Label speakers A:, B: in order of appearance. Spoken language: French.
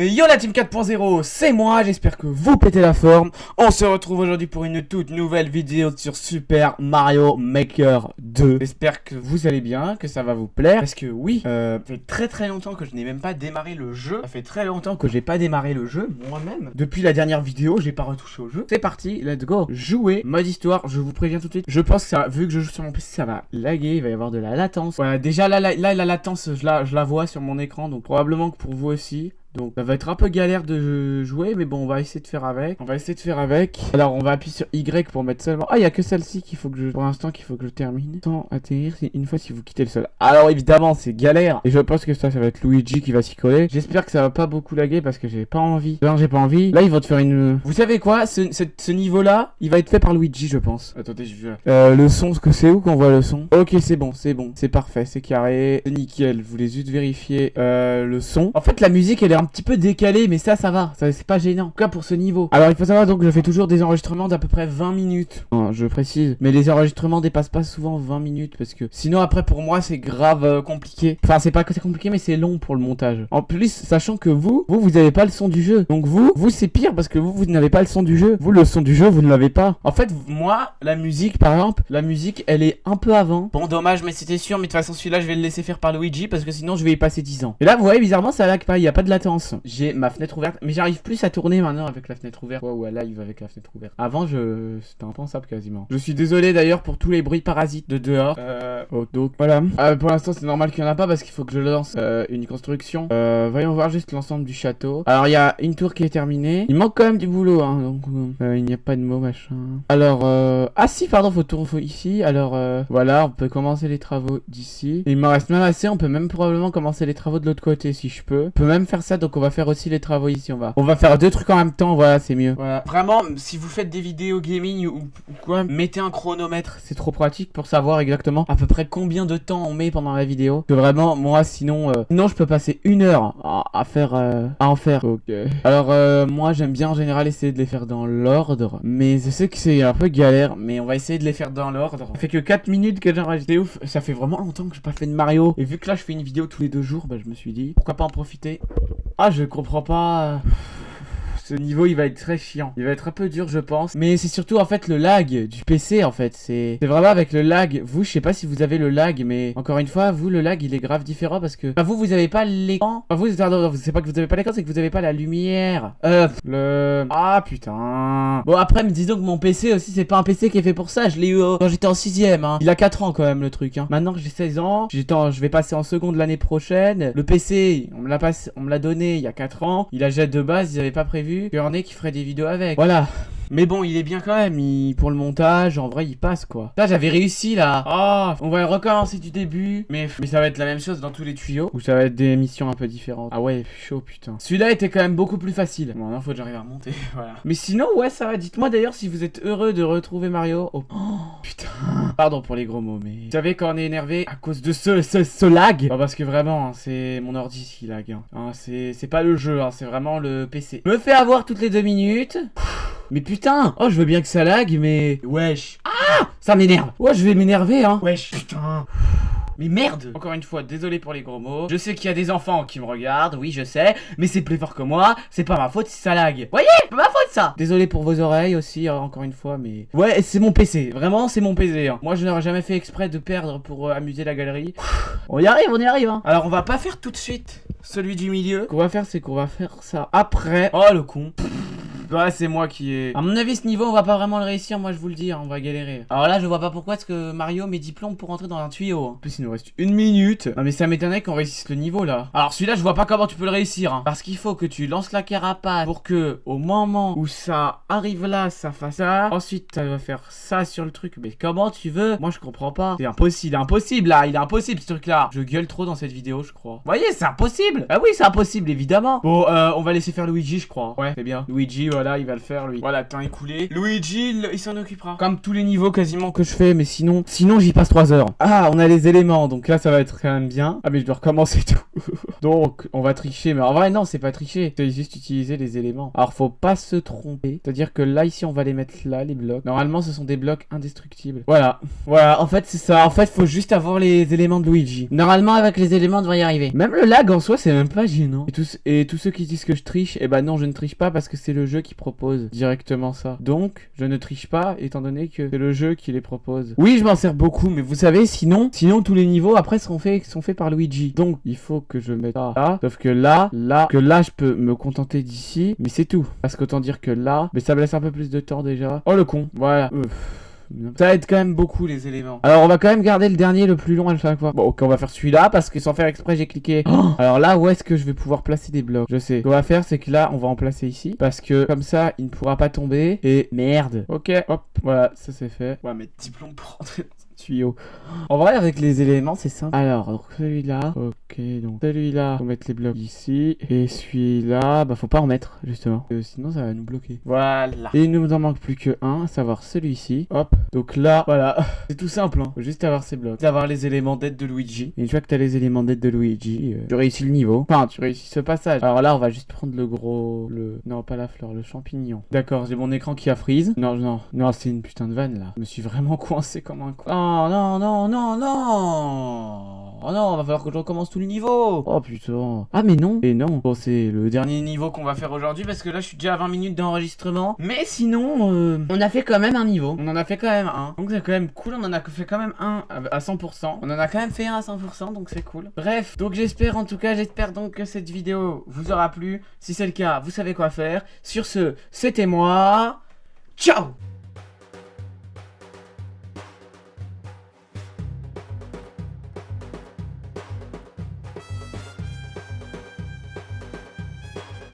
A: Yo la team 4.0, c'est moi, j'espère que vous pétez la forme. On se retrouve aujourd'hui pour une toute nouvelle vidéo sur Super Mario Maker 2. J'espère que vous allez bien, que ça va vous plaire. Parce que oui, ça fait très longtemps que je n'ai même pas démarré le jeu. Ça fait très longtemps que j'ai pas démarré le jeu, moi-même. Depuis la dernière vidéo, j'ai pas retouché au jeu. C'est parti, let's go. Jouer, mode histoire, je vous préviens tout de suite. Je pense que ça, vu que je joue sur mon PC, ça va laguer, il va y avoir de la latence. Voilà, déjà là la latence, je la vois sur mon écran, donc probablement que pour vous aussi. Donc ça va être un peu galère de jouer, mais bon, on va essayer de faire avec. Alors on va appuyer sur Y pour mettre seulement. Ah, il y a que celle-ci qu'il faut que je, pour l'instant, qu'il faut que je termine. Sans atterrir, c'est une fois si vous quittez le sol. Alors évidemment, c'est galère. Et je pense que ça va être Luigi qui va s'y coller. J'espère que ça va pas beaucoup laguer parce que j'ai pas envie. Non, j'ai pas envie. Là, ils vont te faire une. Vous savez quoi, ce niveau-là, il va être fait par Luigi, je pense. Attendez, je vais. Le son, ce que c'est où qu'on voit le son? Ok, c'est bon, c'est parfait, c'est carré, c'est nickel. Je voulais juste vérifier le son. En fait, la musique, elle est un petit peu décalé, mais ça va, c'est pas gênant. En tout cas pour ce niveau. Alors il faut savoir donc que je fais toujours des enregistrements d'à peu près 20 minutes. Non, je précise. Mais les enregistrements dépassent pas souvent 20 minutes parce que sinon après pour moi c'est grave compliqué. Enfin c'est pas que c'est compliqué mais c'est long pour le montage. En plus sachant que vous avez pas le son du jeu. Donc vous c'est pire parce que vous n'avez pas le son du jeu. Vous le son du jeu vous ne l'avez pas. En fait moi la musique par exemple, la musique elle est un peu avant. Bon dommage mais c'était sûr mais de toute façon celui-là je vais le laisser faire par Luigi parce que sinon je vais y passer 10 ans. Et là vous voyez bizarrement ça lag pas, il y a pas de latence. J'ai ma fenêtre ouverte, mais j'arrive plus à tourner maintenant avec la fenêtre ouverte. Ou à live avec la fenêtre ouverte. Avant, c'était impensable quasiment. Je suis désolé d'ailleurs pour tous les bruits parasites de dehors. Donc voilà. Pour l'instant, c'est normal qu'il n'y en a pas parce qu'il faut que je lance une construction. Voyons voir juste l'ensemble du château. Alors, il y a une tour qui est terminée. Il manque quand même du boulot, hein. Donc, il n'y a pas de mots, machin. Alors, ah si, pardon, faut ici. Alors, voilà, on peut commencer les travaux d'ici. Il m'en reste même assez. On peut même probablement commencer les travaux de l'autre côté si je peux. On peut même faire ça, donc on va faire aussi les travaux ici. On va faire deux trucs en même temps, voilà, c'est mieux. Voilà. Vraiment, si vous faites des vidéos gaming ou quoi, mettez un chronomètre. C'est trop pratique pour savoir exactement à peu près combien de temps on met pendant la vidéo. Que vraiment, moi, sinon je peux passer 1 heure à en faire. Ok. Alors, moi, j'aime bien en général essayer de les faire dans l'ordre. Mais je sais que c'est un peu galère, mais on va essayer de les faire dans l'ordre. Ça fait que 4 minutes que j'enregistre. C'est ouf, ça fait vraiment longtemps que j'ai pas fait de Mario. Et vu que là, je fais une vidéo tous les 2 jours, bah, je me suis dit, pourquoi pas en profiter. Ah, je comprends pas. Ce niveau il va être très chiant. Il va être un peu dur je pense. Mais c'est surtout en fait le lag du PC en fait. C'est vraiment avec le lag. Vous je sais pas si vous avez le lag. Mais encore une fois vous le lag il est grave différent. Parce que vous avez pas l'écran. C'est pas que vous avez pas l'écran. C'est que vous avez pas la lumière. Ah putain. Bon après me disons que mon PC aussi c'est pas un PC qui est fait pour ça. Je l'ai eu quand j'étais en 6ème hein. Il a 4 ans quand même le truc hein. Maintenant que j'ai 16 ans. Je vais passer en seconde l'année prochaine. Le PC on me l'a donné il y a 4 ans. Il a déjà de base. Ils avaient pas prévu qu'il y en ait qui ferait des vidéos avec. Voilà. Mais bon, il est bien quand même. Pour le montage, en vrai, il passe quoi. Là, j'avais réussi là. Oh, on va recommencer du début. Mais ça va être la même chose dans tous les tuyaux. Ou ça va être des missions un peu différentes. Ah ouais, chaud putain. Celui-là était quand même beaucoup plus facile. Bon, maintenant, faut que j'arrive à remonter. Voilà. Mais sinon, ouais, ça va. Dites-moi d'ailleurs si vous êtes heureux de retrouver Mario. Oh, putain. Pardon pour les gros mots, mais. Vous savez, quand on est énervé à cause de ce lag. Bah, parce que vraiment, hein, c'est mon ordi qui lag. Hein, c'est pas le jeu, hein, c'est vraiment le PC. Me fait avoir toutes les 2 minutes. Mais putain! Oh, je veux bien que ça lag, mais. Wesh! Ah! Ça m'énerve! Ouais, je vais m'énerver, hein! Wesh! Putain! Mais merde! Encore une fois, désolé pour les gros mots. Je sais qu'il y a des enfants qui me regardent, oui, je sais. Mais c'est plus fort que moi. C'est pas ma faute si ça lag. Voyez? C'est pas ma faute ça! Désolé pour vos oreilles aussi, encore une fois, mais. Ouais, c'est mon PC. Vraiment, c'est mon PC. Hein. Moi, je n'aurais jamais fait exprès de perdre pour amuser la galerie. On y arrive, hein! Alors, on va pas faire tout de suite celui du milieu. Ce qu'on va faire, c'est qu'on va faire ça après. Oh, le con! Ouais, c'est moi qui ai. À mon avis, ce niveau, on va pas vraiment le réussir. Moi, je vous le dis, hein, on va galérer. Alors là, je vois pas pourquoi est-ce que Mario met 10 plombes pour rentrer dans un tuyau. En plus, il nous reste 1 minute. Non, mais ça m'étonnerait qu'on réussisse le niveau là. Alors, celui-là, je vois pas comment tu peux le réussir. Hein, parce qu'il faut que tu lances la carapace pour que, au moment où ça arrive là, ça fasse ça. Ensuite, ça va faire ça sur le truc. Mais comment tu veux? Moi, je comprends pas. C'est impossible. Impossible là. Il est impossible ce truc là. Je gueule trop dans cette vidéo, je crois. Vous voyez, c'est impossible. Ah oui, c'est impossible, évidemment. Bon, on va laisser faire Luigi, je crois. Ouais, c'est bien. Luigi, ouais. voilà, il va le faire lui. Voilà, temps écoulé. Luigi, il s'en occupera. Comme tous les niveaux quasiment que je fais, mais sinon j'y passe 3 heures. Ah, on a les éléments, donc là ça va être quand même bien. Ah mais je dois recommencer tout. Donc on va tricher, mais en vrai non, c'est pas tricher. C'est juste utiliser les éléments. Alors faut pas se tromper. C'est-à-dire que là ici on va les mettre là, les blocs. Normalement ce sont des blocs indestructibles. Voilà. Voilà, en fait c'est ça. En fait faut juste avoir les éléments de Luigi. Normalement avec les éléments on devrait y arriver. Même le lag en soi c'est même pas gênant. Et tous ceux qui disent que je triche, eh ben non je ne triche pas parce que c'est le jeu qui propose directement ça. Donc je ne triche pas étant donné que c'est le jeu qui les propose. Oui je m'en sers beaucoup mais vous savez sinon tous les niveaux après sont faits par Luigi. Donc il faut que je mette ça là. Sauf que là je peux me contenter d'ici. Mais c'est tout. Parce qu'autant dire que là, mais ça me laisse un peu plus de temps déjà. Oh le con, voilà. Ça aide quand même beaucoup les éléments. Alors on va quand même garder le dernier le plus long à chaque fois. Bon ok on va faire celui-là parce que sans faire exprès j'ai cliqué. Oh alors là où est-ce que je vais pouvoir placer des blocs? Je sais. Ce qu'on va faire c'est que là on va en placer ici. Parce que comme ça il ne pourra pas tomber. Et merde. Ok hop voilà ça c'est fait. On va mettre 10 plombs pour rentrer dans un tuyau. En vrai avec les éléments c'est simple. Alors donc celui-là. Ok donc celui-là faut mettre les blocs ici. Et celui-là bah faut pas en mettre justement. Sinon ça va nous bloquer. Voilà. Et il nous en manque plus que un, à savoir celui-ci. Hop. Donc là, voilà, c'est tout simple, hein. Faut juste avoir ces blocs, avoir les éléments d'aide de Luigi. Et une fois que t'as les éléments d'aide de Luigi, tu réussis le niveau. Enfin, tu réussis ce passage. Alors là, on va juste prendre non, pas la fleur, le champignon. D'accord, j'ai mon écran qui a freeze. Non, c'est une putain de vanne, là. Je me suis vraiment coincé comme un con. Non. Oh non, va falloir que je recommence tout le niveau. Oh putain. Ah mais non. Et non. Bon, c'est le dernier niveau qu'on va faire aujourd'hui parce que là, je suis déjà à 20 minutes d'enregistrement. Mais sinon, on a fait quand même un niveau. On en a fait quand même un. Donc c'est quand même cool. On en a fait quand même un à 100%. On en a quand même fait un à 100%. Donc c'est cool. Bref. Donc j'espère donc que cette vidéo vous aura plu. Si c'est le cas, vous savez quoi faire. Sur ce, c'était moi. Ciao!